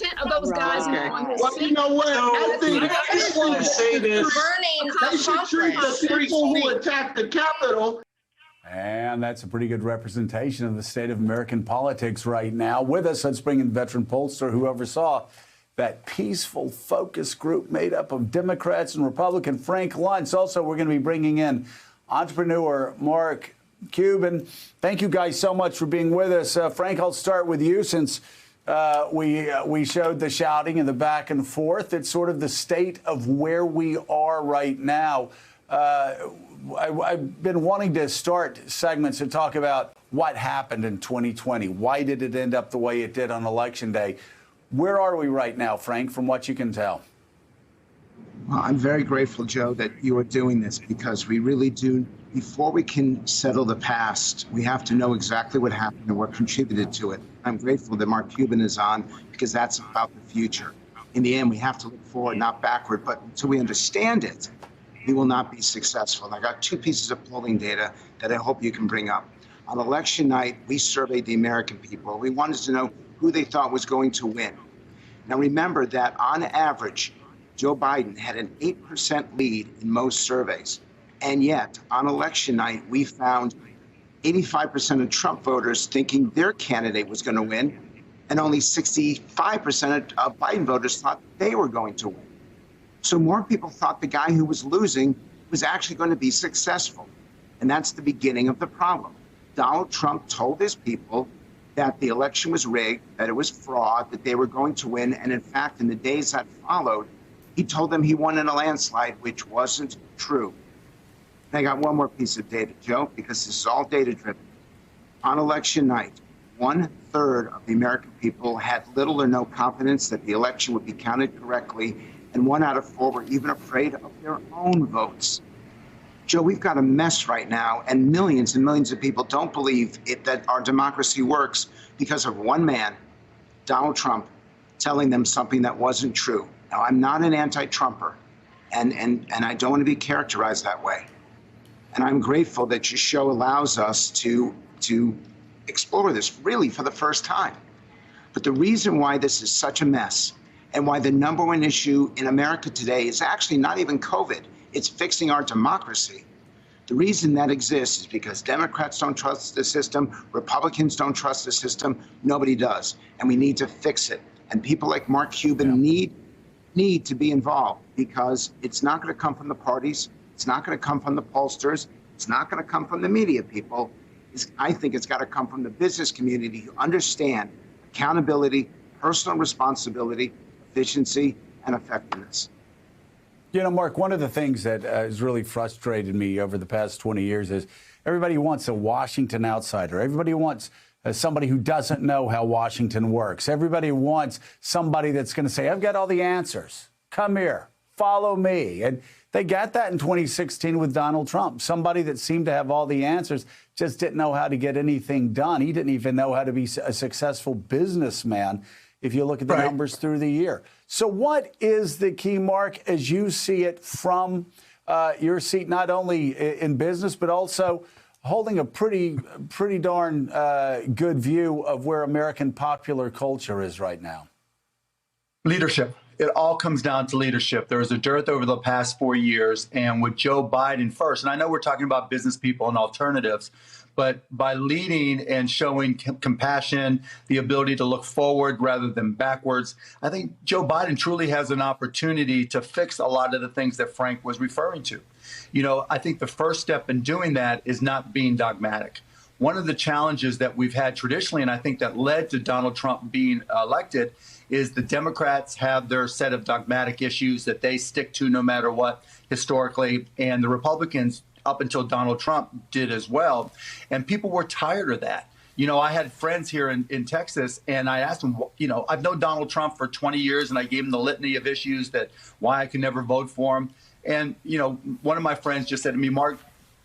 of those guys Okay. on his Well, you know what? I think I just want to say this. burning they should treat the people who attacked the Capitol. And that's a pretty good representation of the state of American politics right now. With us, let's bring in veteran pollster who oversaw that peaceful focus group made up of Democrats and Republicans, Frank Luntz. Also, we're going to be bringing in entrepreneur Mark Cuban. Thank you guys so much for being with us. Frank, I'll start with you since we showed the shouting and the back and forth. It's sort of the state of where we are right now. I've been wanting to start segments to talk about what happened in 2020. Why did it end up the way it did on Election Day? Where are we right now, Frank, from what you can tell? Well, I'm very grateful, Joe, that you are doing this because we really do. Before we can settle the past, we have to know exactly what happened and what contributed to it. I'm grateful that Mark Cuban is on because that's about the future. In the end, we have to look forward, not backward, but until we understand it, we will not be successful. And I got two pieces of polling data that I hope you can bring up. On election night, we surveyed the American people. We wanted to know who they thought was going to win. Now remember that on average, Joe Biden had an 8% lead in most surveys. And yet, on election night, we found 85% of Trump voters thinking their candidate was going to win, and only 65% of Biden voters thought they were going to win. So more people thought the guy who was losing was actually going to be successful. And that's the beginning of the problem. Donald Trump told his people that the election was rigged, that it was fraud, that they were going to win. And in fact, in the days that followed, he told them he won in a landslide, which wasn't true. And I got one more piece of data, Joe, because this is all data-driven. On election night, 1/3 of the American people had little or no confidence that the election would be counted correctly, and 1 out of 4 were even afraid of their own votes. Joe, we've got a mess right now, and millions of people don't believe that our democracy works because of one man, Donald Trump, telling them something that wasn't true. Now, I'm not an anti-Trumper, and I don't want to be characterized that way. And I'm grateful that your show allows us to explore this really for the first time. But the reason why this is such a mess and why the number one issue in America today is actually not even COVID, it's fixing our democracy. The reason that exists is because Democrats don't trust the system, Republicans don't trust the system, nobody does. And we need to fix it. And people like Mark Cuban need to be involved because it's not going to come from the parties. It's not going to come from the pollsters. It's not going to come from the media people. I think it's got to come from the business community who understand accountability, personal responsibility, efficiency, and effectiveness. You know, Mark, one of the things that has really frustrated me over the past 20 years is everybody wants a Washington outsider. Everybody wants somebody who doesn't know how Washington works. Everybody wants somebody that's going to say, I've got all the answers. Come here. Follow me. And they got that in 2016 with Donald Trump. Somebody that seemed to have all the answers just didn't know how to get anything done. He didn't even know how to be a successful businessman if you look at the numbers through the year. So what is the key, Mark, as you see it from your seat, not only in business, but also holding a pretty darn good view of where American popular culture is right now? Leadership. It all comes down to leadership. There was a dearth over the past 4 years, and with Joe Biden first, and I know we're talking about business people and alternatives, but by leading and showing compassion, the ability to look forward rather than backwards, I think Joe Biden truly has an opportunity to fix a lot of the things that Frank was referring to. You know, I think the first step in doing that is not being dogmatic. One of the challenges that we've had traditionally, and I think that led to Donald Trump being elected, is the Democrats have their set of dogmatic issues that they stick to no matter what historically, and the Republicans, up until Donald Trump, did as well. And people were tired of that. You know, I had friends here in Texas, and I asked them, you know, I've known Donald Trump for 20 years, and I gave him the litany of issues that why I could never vote for him. And, you know, one of my friends just said to me, Mark,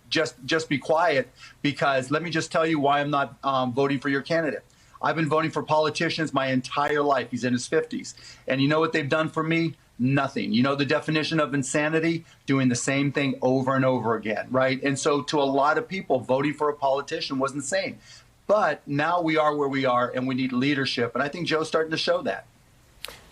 just be quiet, because let me just tell you why I'm not voting for your candidate. I've been voting for politicians my entire life. He's in his 50s. And you know what they've done for me? Nothing. You know the definition of insanity? Doing the same thing over and over again, right? And so to a lot of people, voting for a politician was insane. But now we are where we are, and we need leadership. And I think Joe's starting to show that.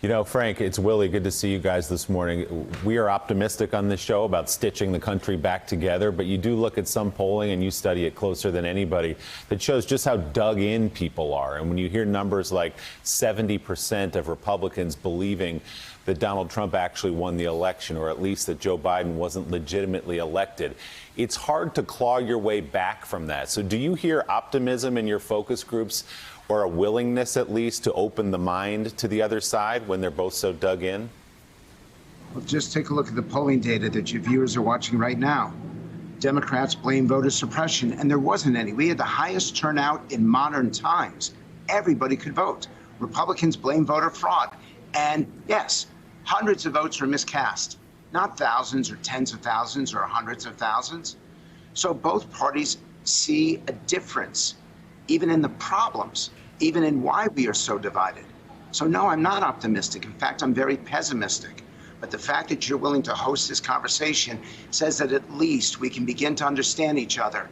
You know, Frank, it's Willie. Good to see you guys this morning. We are optimistic on this show about stitching the country back together, but you do look at some polling, and you study it closer than anybody, that shows just how dug in people are. And when you hear numbers like 70% of Republicans believing that Donald Trump actually won the election, or at least that Joe Biden wasn't legitimately elected, it's hard to claw your way back from that. So do you hear optimism in your focus groups, or a willingness at least to open the mind to the other side when they're both so dug in? Well, just take a look at the polling data that your viewers are watching right now. Democrats blame voter suppression, and there wasn't any. We had the highest turnout in modern times. Everybody could vote. Republicans blame voter fraud. And yes, hundreds of votes were miscast, not thousands or tens of thousands or hundreds of thousands. So both parties see a difference, even in the problems, even in why we are so divided. So no, I'm not optimistic. In fact, I'm very pessimistic. But the fact that you're willing to host this conversation says that at least we can begin to understand each other.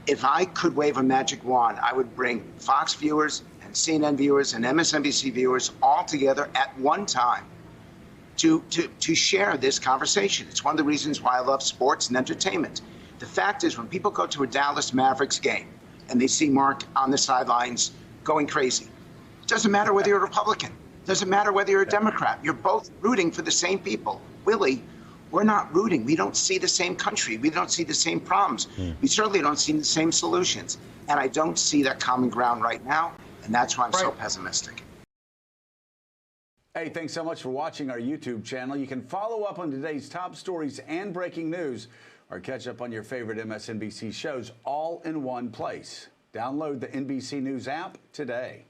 If I could wave a magic wand, I would bring Fox viewers and CNN viewers and MSNBC viewers all together at one time to share this conversation. It's one of the reasons why I love sports and entertainment. The fact is, when people go to a Dallas Mavericks game and they see Mark on the sidelines going crazy, it doesn't matter whether you're a Republican. It doesn't matter whether you're a Democrat. You're both rooting for the same people. Willie, we're not rooting. We don't see the same country. We don't see the same problems. We certainly don't see the same solutions. And I don't see that common ground right now. And that's why I'm so pessimistic. Hey, thanks so much for watching our YouTube channel. You can follow up on today's top stories and breaking news, or catch up on your favorite MSNBC shows all in one place. Download the NBC News app today.